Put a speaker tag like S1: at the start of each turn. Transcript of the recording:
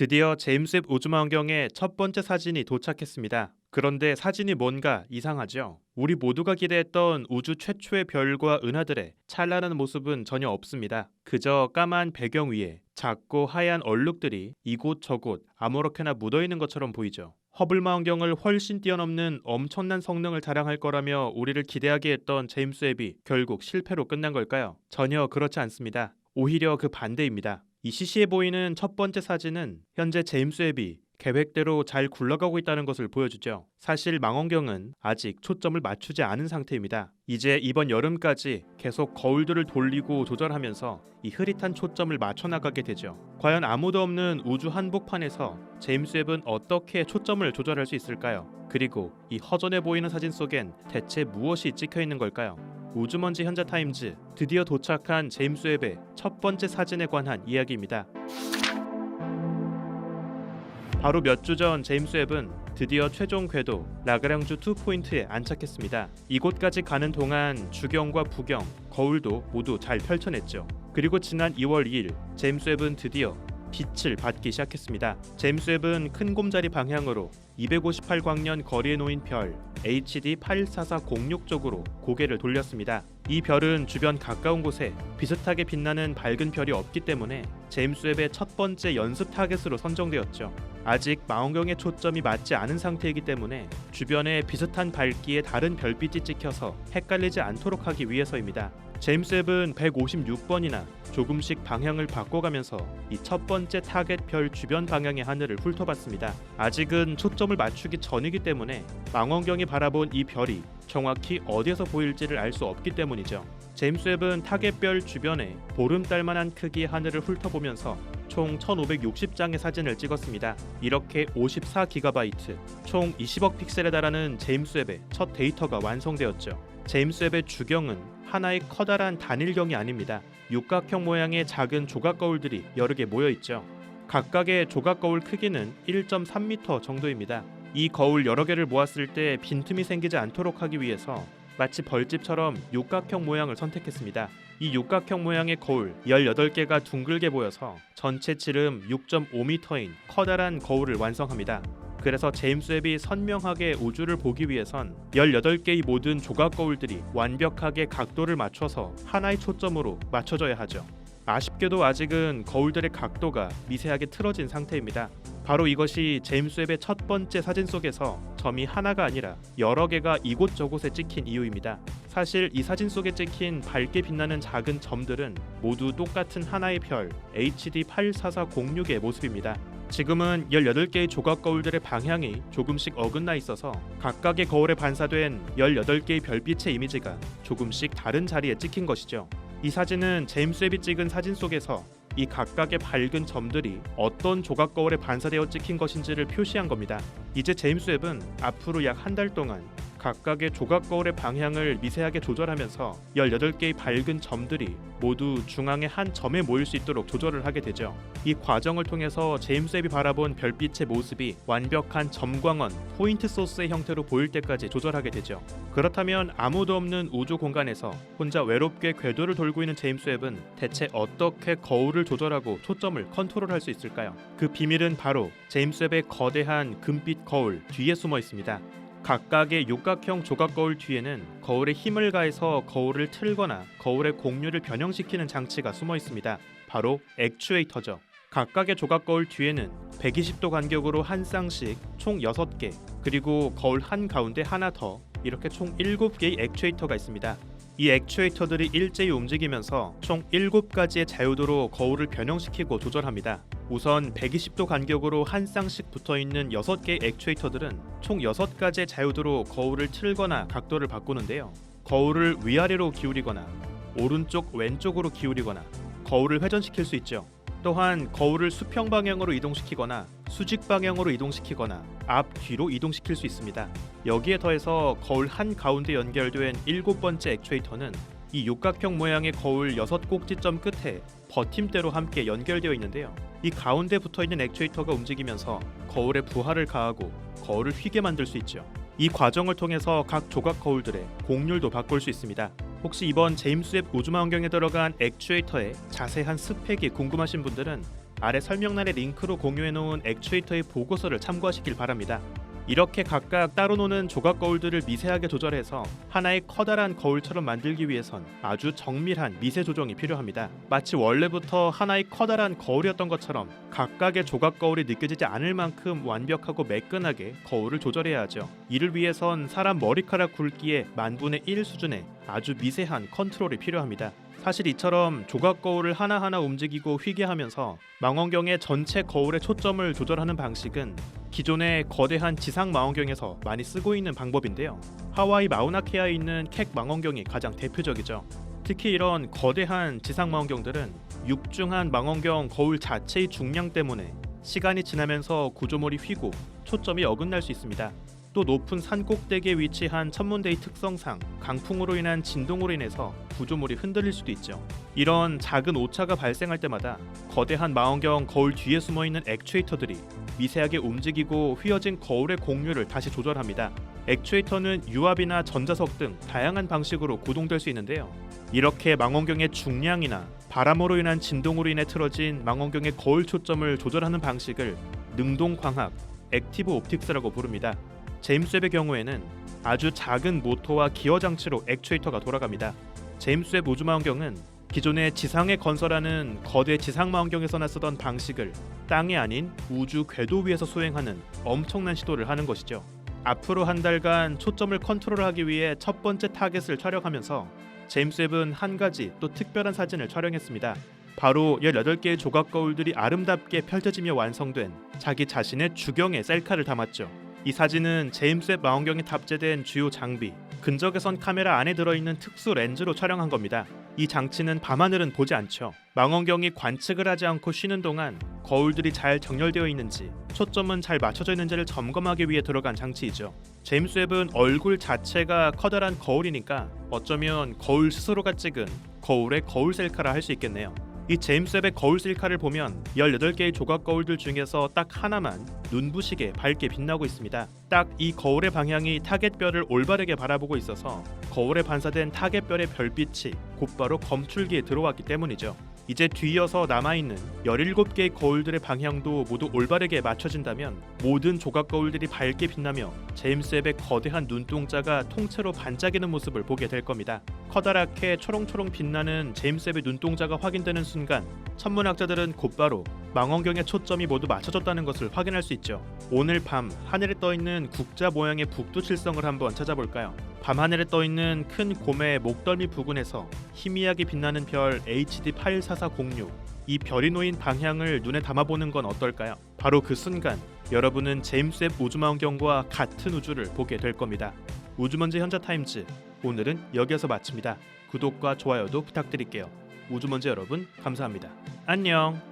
S1: 드디어 제임스 웹 우주망원경의 첫 번째 사진이 도착했습니다. 그런데 사진이 뭔가 이상하죠? 우리 모두가 기대했던 우주 최초의 별과 은하들의 찬란한 모습은 전혀 없습니다. 그저 까만 배경 위에 작고 하얀 얼룩들이 이곳저곳 아무렇게나 묻어있는 것처럼 보이죠. 허블 망원경을 훨씬 뛰어넘는 엄청난 성능을 자랑할 거라며 우리를 기대하게 했던 제임스 웹이 결국 실패로 끝난 걸까요? 전혀 그렇지 않습니다. 오히려 그 반대입니다. 이 시시해 보이는 첫 번째 사진은 현재 제임스 웹이 계획대로 잘 굴러가고 있다는 것을 보여주죠. 사실 망원경은 아직 초점을 맞추지 않은 상태입니다. 이제 이번 여름까지 계속 거울들을 돌리고 조절하면서 이 흐릿한 초점을 맞춰나가게 되죠. 과연 아무도 없는 우주 한복판에서 제임스 웹은 어떻게 초점을 조절할 수 있을까요? 그리고 이 허전해 보이는 사진 속엔 대체 무엇이 찍혀 있는 걸까요? 우주먼지 현자타임즈, 드디어 도착한 제임스 웹의 첫 번째 사진에 관한 이야기입니다. 바로 몇 주 전 제임스 웹은 드디어 최종 궤도 라그랑주 2포인트에 안착했습니다. 이곳까지 가는 동안 주경과 부경, 거울도 모두 잘 펼쳐냈죠. 그리고 지난 2월 2일 제임스 웹은 드디어 빛을 받기 시작했습니다. 제임스 웹은 큰 곰자리 방향으로 258광년 거리에 놓인 별 HD 84406 쪽으로 고개를 돌렸습니다. 이 별은 주변 가까운 곳에 비슷하게 빛나는 밝은 별이 없기 때문에 제임스 웹의 첫 번째 연습 타겟으로 선정되었죠. 아직 망원경의 초점이 맞지 않은 상태이기 때문에 주변에 비슷한 밝기의 다른 별빛이 찍혀서 헷갈리지 않도록 하기 위해서입니다. 제임스 웹은 156번이나 조금씩 방향을 바꿔가면서 이 첫 번째 타겟 별 주변 방향의 하늘을 훑어봤습니다. 아직은 초점을 맞추기 전이기 때문에 망원경이 바라본 이 별이 정확히 어디에서 보일지를 알 수 없기 때문이죠. 제임스 웹은 타겟별 주변에 보름달만한 크기의 하늘을 훑어보면서 총 1560장의 사진을 찍었습니다. 이렇게 54GB, 총 20억 픽셀에 달하는 제임스 웹의 첫 데이터가 완성되었죠. 제임스 웹의 주경은 하나의 커다란 단일경이 아닙니다. 육각형 모양의 작은 조각 거울들이 여러 개 모여 있죠. 각각의 조각 거울 크기는 1.3m 정도입니다. 이 거울 여러 개를 모았을 때 빈틈이 생기지 않도록 하기 위해서 마치 벌집처럼 육각형 모양을 선택했습니다. 이 육각형 모양의 거울 18개가 둥글게 보여서 전체 지름 6.5m인 커다란 거울을 완성합니다. 그래서 제임스 웹이 선명하게 우주를 보기 위해선 18개의 모든 조각 거울들이 완벽하게 각도를 맞춰서 하나의 초점으로 맞춰져야 하죠. 아쉽게도 아직은 거울들의 각도가 미세하게 틀어진 상태입니다. 바로 이것이 제임스 웹의 첫 번째 사진 속에서 점이 하나가 아니라 여러 개가 이곳저곳에 찍힌 이유입니다. 사실 이 사진 속에 찍힌 밝게 빛나는 작은 점들은 모두 똑같은 하나의 별 HD 84406의 모습입니다. 지금은 18개의 조각 거울들의 방향이 조금씩 어긋나 있어서 각각의 거울에 반사된 18개의 별빛의 이미지가 조금씩 다른 자리에 찍힌 것이죠. 이 사진은 제임스 웹이 찍은 사진 속에서 이 각각의 밝은 점들이 어떤 조각 거울에 반사되어 찍힌 것인지를 표시한 겁니다. 이제 제임스 웹은 앞으로 약 한 달 동안 각각의 조각 거울의 방향을 미세하게 조절하면서 18개의 밝은 점들이 모두 중앙의 한 점에 모일 수 있도록 조절을 하게 되죠. 이 과정을 통해서 제임스 웹이 바라본 별빛의 모습이 완벽한 점광원, 포인트 소스의 형태로 보일 때까지 조절하게 되죠. 그렇다면 아무도 없는 우주 공간에서 혼자 외롭게 궤도를 돌고 있는 제임스 웹은 대체 어떻게 거울을 조절하고 초점을 컨트롤할 수 있을까요? 그 비밀은 바로 제임스 웹의 거대한 금빛 거울 뒤에 숨어 있습니다. 각각의 육각형 조각 거울 뒤에는 거울에 힘을 가해서 거울을 틀거나 거울의 공률을 변형시키는 장치가 숨어 있습니다. 바로 액추에이터죠. 각각의 조각 거울 뒤에는 120도 간격으로 한 쌍씩 총 6개, 그리고 거울 한 가운데 하나 더, 이렇게 총 7개의 액추에이터가 있습니다. 이 액추에이터들이 일제히 움직이면서 총 7가지의 자유도로 거울을 변형시키고 조절합니다. 우선 120도 간격으로 한 쌍씩 붙어있는 6개의 액추에이터들은 총 6가지의 자유도로 거울을 틀거나 각도를 바꾸는데요. 거울을 위아래로 기울이거나 오른쪽 왼쪽으로 기울이거나 거울을 회전시킬 수 있죠. 또한 거울을 수평 방향으로 이동시키거나 수직 방향으로 이동시키거나 앞뒤로 이동시킬 수 있습니다. 여기에 더해서 거울 한 가운데 연결된 7번째 액추에이터는 이 육각형 모양의 거울 6꼭지점 끝에 버팀대로 함께 연결되어 있는데요. 이 가운데 붙어있는 액추에이터가 움직이면서 거울에 부하를 가하고 거울을 휘게 만들 수 있죠. 이 과정을 통해서 각 조각 거울들의 곡률도 바꿀 수 있습니다. 혹시 이번 제임스 웹 우주망원경에 들어간 액추에이터의 자세한 스펙이 궁금하신 분들은 아래 설명란의 링크로 공유해놓은 액추에이터의 보고서를 참고하시길 바랍니다. 이렇게 각각 따로 노는 조각 거울들을 미세하게 조절해서 하나의 커다란 거울처럼 만들기 위해선 아주 정밀한 미세 조정이 필요합니다. 마치 원래부터 하나의 커다란 거울이었던 것처럼 각각의 조각 거울이 느껴지지 않을 만큼 완벽하고 매끈하게 거울을 조절해야 하죠. 이를 위해선 사람 머리카락 굵기의 10,000분의 1 수준의 아주 미세한 컨트롤이 필요합니다. 사실 이처럼 조각 거울을 하나하나 움직이고 휘게 하면서 망원경의 전체 거울의 초점을 조절하는 방식은 기존의 거대한 지상 망원경에서 많이 쓰고 있는 방법인데요. 하와이 마우나케아에 있는 캑 망원경이 가장 대표적이죠. 특히 이런 거대한 지상 망원경들은 육중한 망원경 거울 자체의 중량 때문에 시간이 지나면서 구조물이 휘고 초점이 어긋날 수 있습니다. 또 높은 산 꼭대기에 위치한 천문대의 특성상 강풍으로 인한 진동으로 인해서 구조물이 흔들릴 수도 있죠. 이런 작은 오차가 발생할 때마다 거대한 망원경 거울 뒤에 숨어있는 액추에이터들이 미세하게 움직이고 휘어진 거울의 공률을 다시 조절합니다. 액추에이터는 유압이나 전자석 등 다양한 방식으로 구동될 수 있는데요. 이렇게 망원경의 중량이나 바람으로 인한 진동으로 인해 틀어진 망원경의 거울 초점을 조절하는 방식을 능동광학, 액티브 옵틱스라고 부릅니다. 제임스 웹의 경우에는 아주 작은 모터와 기어 장치로 액추에이터가 돌아갑니다. 제임스 웹 우주망원경은 기존의 지상에 건설하는 거대 지상망원경에서나 쓰던 방식을 땅이 아닌 우주 궤도 위에서 수행하는 엄청난 시도를 하는 것이죠. 앞으로 한 달간 초점을 컨트롤하기 위해 첫 번째 타겟을 촬영하면서 제임스 웹은 한 가지 또 특별한 사진을 촬영했습니다. 바로 18개의 조각 거울들이 아름답게 펼쳐지며 완성된 자기 자신의 주경의 셀카를 담았죠. 이 사진은 제임스 웹 망원경에 탑재된 주요 장비, 근적외선 카메라 안에 들어있는 특수 렌즈로 촬영한 겁니다. 이 장치는 밤하늘은 보지 않죠. 망원경이 관측을 하지 않고 쉬는 동안 거울들이 잘 정렬되어 있는지, 초점은 잘 맞춰져 있는지를 점검하기 위해 들어간 장치이죠. 제임스 웹은 얼굴 자체가 커다란 거울이니까 어쩌면 거울 스스로가 찍은 거울의 거울 셀카라 할 수 있겠네요. 이 제임스 웹의 거울 셀카를 보면 18개의 조각 거울들 중에서 딱 하나만 눈부시게 밝게 빛나고 있습니다. 딱 이 거울의 방향이 타겟별을 올바르게 바라보고 있어서 거울에 반사된 타겟별의 별빛이 곧바로 검출기에 들어왔기 때문이죠. 이제 뒤이어서 남아있는 17개의 거울들의 방향도 모두 올바르게 맞춰진다면 모든 조각 거울들이 밝게 빛나며 제임스 웹의 거대한 눈동자가 통째로 반짝이는 모습을 보게 될 겁니다. 커다랗게 초롱초롱 빛나는 제임스 웹의 눈동자가 확인되는 순간 천문학자들은 곧바로 망원경의 초점이 모두 맞춰졌다는 것을 확인할 수 있죠. 오늘 밤 하늘에 떠있는 국자 모양의 북두칠성을 한번 찾아볼까요? 밤하늘에 떠있는 큰 곰의 목덜미 부근에서 희미하게 빛나는 별 HD 84406, 이 별이 놓인 방향을 눈에 담아보는 건 어떨까요? 바로 그 순간 여러분은 제임스 웹 우주망원경과 같은 우주를 보게 될 겁니다. 우주먼지 현자타임즈, 오늘은 여기에서 마칩니다. 구독과 좋아요도 부탁드릴게요. 우주먼지 여러분 감사합니다. 안녕.